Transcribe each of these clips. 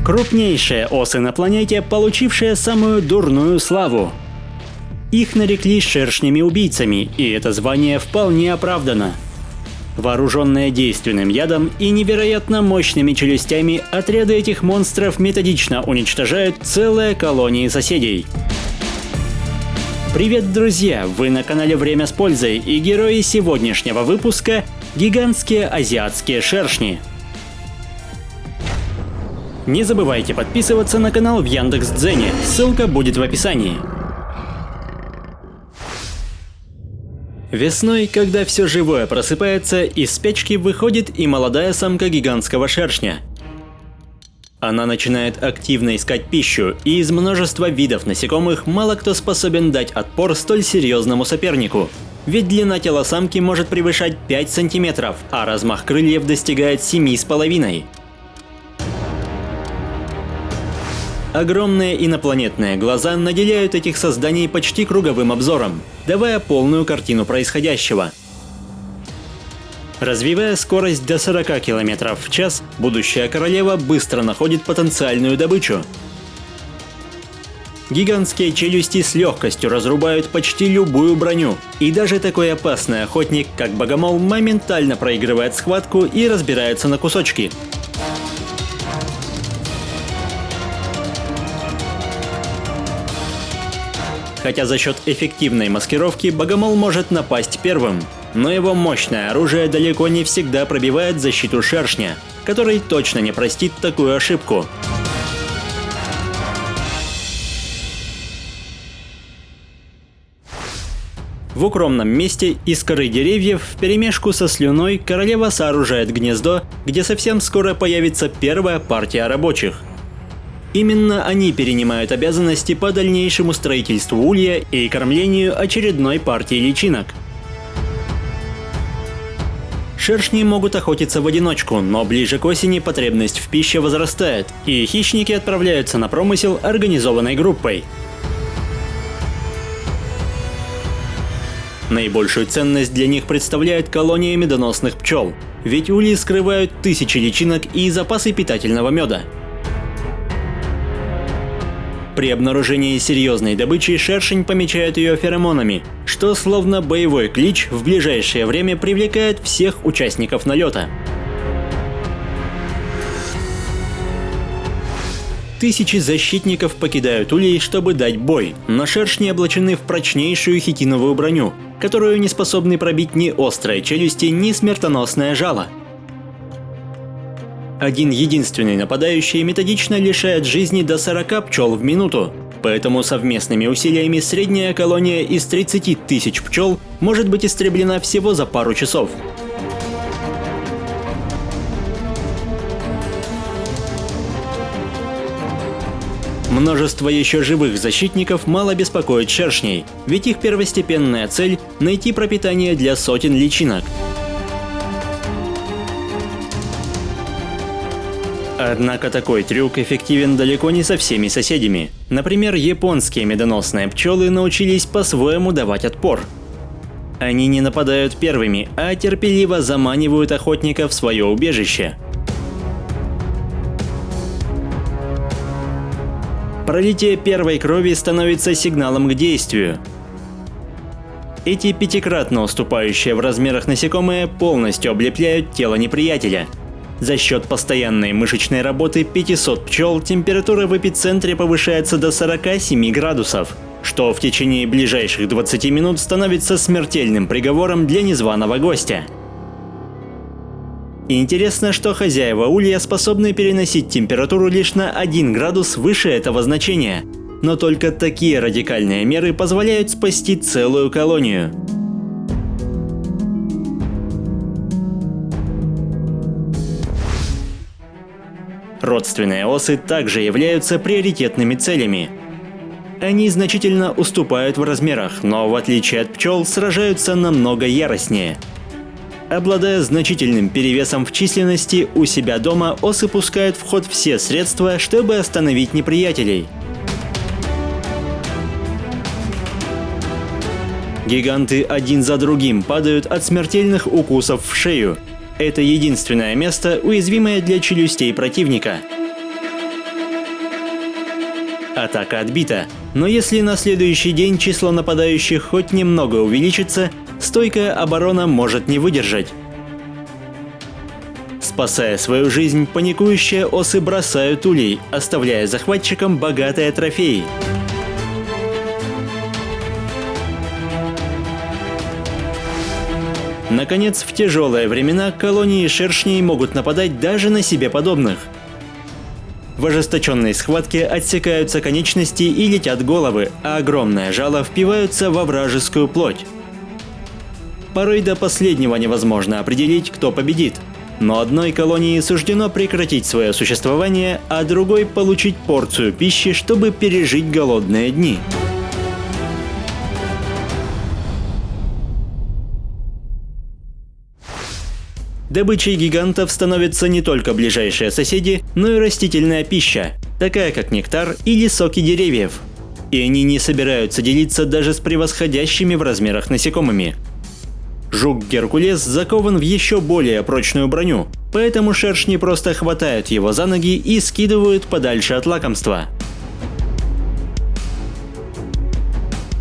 Крупнейшие осы на планете, получившие самую дурную славу. Их нарекли шершнями-убийцами, и это звание вполне оправдано. Вооруженные действенным ядом и невероятно мощными челюстями, отряды этих монстров методично уничтожают целые колонии соседей. Привет, друзья! Вы на канале Время с пользой, и герои сегодняшнего выпуска – гигантские азиатские шершни. Не забывайте подписываться на канал в Яндекс.Дзене, ссылка будет в описании. Весной, когда все живое просыпается, из спячки выходит и молодая самка гигантского шершня. Она начинает активно искать пищу, и из множества видов насекомых мало кто способен дать отпор столь серьезному сопернику. Ведь длина тела самки может превышать 5 сантиметров, а размах крыльев достигает 7,5. Огромные инопланетные глаза наделяют этих созданий почти круговым обзором, давая полную картину происходящего. Развивая скорость до 40 км в час, будущая королева быстро находит потенциальную добычу. Гигантские челюсти с легкостью разрубают почти любую броню, и даже такой опасный охотник, как богомол, моментально проигрывает схватку и разбирается на кусочки. Хотя за счет эффективной маскировки богомол может напасть первым, но его мощное оружие далеко не всегда пробивает защиту шершня, который точно не простит такую ошибку. В укромном месте из коры деревьев вперемешку со слюной королева сооружает гнездо, где совсем скоро появится первая партия рабочих. Именно они перенимают обязанности по дальнейшему строительству улья и кормлению очередной партии личинок. Шершни могут охотиться в одиночку, но ближе к осени потребность в пище возрастает, и хищники отправляются на промысел организованной группой. Наибольшую ценность для них представляет колония медоносных пчел, ведь ульи скрывают тысячи личинок и запасы питательного меда. При обнаружении серьезной добычи шершень помечает ее феромонами, что словно боевой клич в ближайшее время привлекает всех участников налета. Тысячи защитников покидают улей, чтобы дать бой, но шершни облачены в прочнейшую хитиновую броню, которую не способны пробить ни острые челюсти, ни смертоносное жало. Один единственный нападающий методично лишает жизни до 40 пчел в минуту, поэтому совместными усилиями средняя колония из 30 тысяч пчел может быть истреблена всего за пару часов. Множество еще живых защитников мало беспокоит шершней, ведь их первостепенная цель – найти пропитание для сотен личинок. Однако такой трюк эффективен далеко не со всеми соседями. Например, японские медоносные пчелы научились по-своему давать отпор. Они не нападают первыми, а терпеливо заманивают охотника в свое убежище. Пролитие первой крови становится сигналом к действию. Эти пятикратно уступающие в размерах насекомые полностью облепляют тело неприятеля. За счет постоянной мышечной работы 500 пчел температура в эпицентре повышается до 47 градусов, что в течение ближайших 20 минут становится смертельным приговором для незваного гостя. И интересно, что хозяева улья способны переносить температуру лишь на 1 градус выше этого значения, но только такие радикальные меры позволяют спасти целую колонию. Родственные осы также являются приоритетными целями. Они значительно уступают в размерах, но в отличие от пчел сражаются намного яростнее. Обладая значительным перевесом в численности, у себя дома осы пускают в ход все средства, чтобы остановить неприятелей. Гиганты один за другим падают от смертельных укусов в шею. Это единственное место, уязвимое для челюстей противника. Атака отбита. Но если на следующий день число нападающих хоть немного увеличится, стойкая оборона может не выдержать. Спасая свою жизнь, паникующие осы бросают улей, оставляя захватчикам богатые трофеи. Наконец, в тяжелые времена колонии шершней могут нападать даже на себе подобных. В ожесточенной схватке отсекаются конечности и летят головы, а огромные жало впиваются во вражескую плоть. Порой до последнего невозможно определить, кто победит. Но одной колонии суждено прекратить свое существование, а другой получить порцию пищи, чтобы пережить голодные дни. Добычей гигантов становятся не только ближайшие соседи, но и растительная пища, такая как нектар или соки деревьев. И они не собираются делиться даже с превосходящими в размерах насекомыми. Жук-геркулес закован в еще более прочную броню, поэтому шершни просто хватают его за ноги и скидывают подальше от лакомства.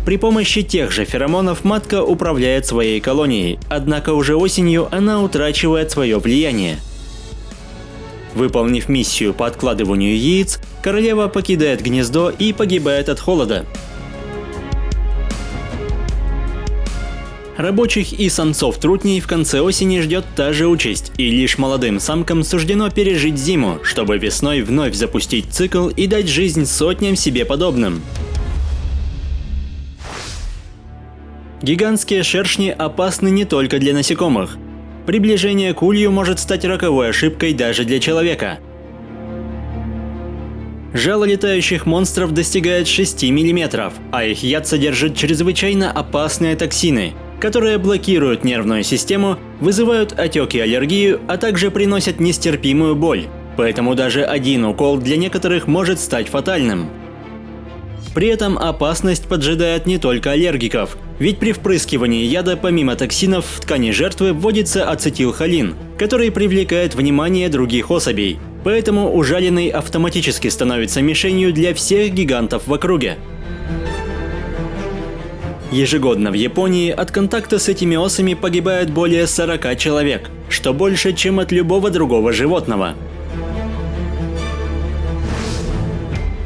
При помощи тех же феромонов матка управляет своей колонией, однако уже осенью она утрачивает свое влияние. Выполнив миссию по откладыванию яиц, королева покидает гнездо и погибает от холода. Рабочих и самцов-трутней в конце осени ждет та же участь, и лишь молодым самкам суждено пережить зиму, чтобы весной вновь запустить цикл и дать жизнь сотням себе подобным. Гигантские шершни опасны не только для насекомых. Приближение к улью может стать роковой ошибкой даже для человека. Жало летающих монстров достигает 6 мм, а их яд содержит чрезвычайно опасные токсины, которые блокируют нервную систему, вызывают отеки и аллергию, а также приносят нестерпимую боль. Поэтому даже один укол для некоторых может стать фатальным. При этом опасность поджидает не только аллергиков, ведь при впрыскивании яда помимо токсинов в ткани жертвы вводится ацетилхолин, который привлекает внимание других особей. Поэтому ужаленный автоматически становится мишенью для всех гигантов в округе. Ежегодно в Японии от контакта с этими осами погибает более 40 человек, что больше, чем от любого другого животного.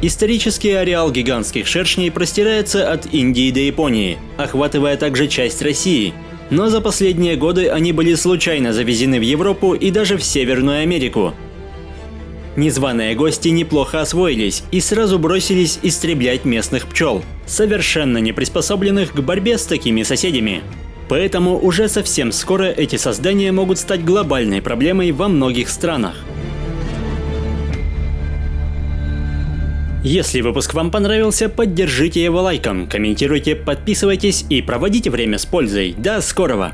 Исторический ареал гигантских шершней простирается от Индии до Японии, охватывая также часть России. Но за последние годы они были случайно завезены в Европу и даже в Северную Америку. Незваные гости неплохо освоились и сразу бросились истреблять местных пчел, совершенно не приспособленных к борьбе с такими соседями. Поэтому уже совсем скоро эти создания могут стать глобальной проблемой во многих странах. Если выпуск вам понравился, поддержите его лайком, комментируйте, подписывайтесь и проводите время с пользой. До скорого!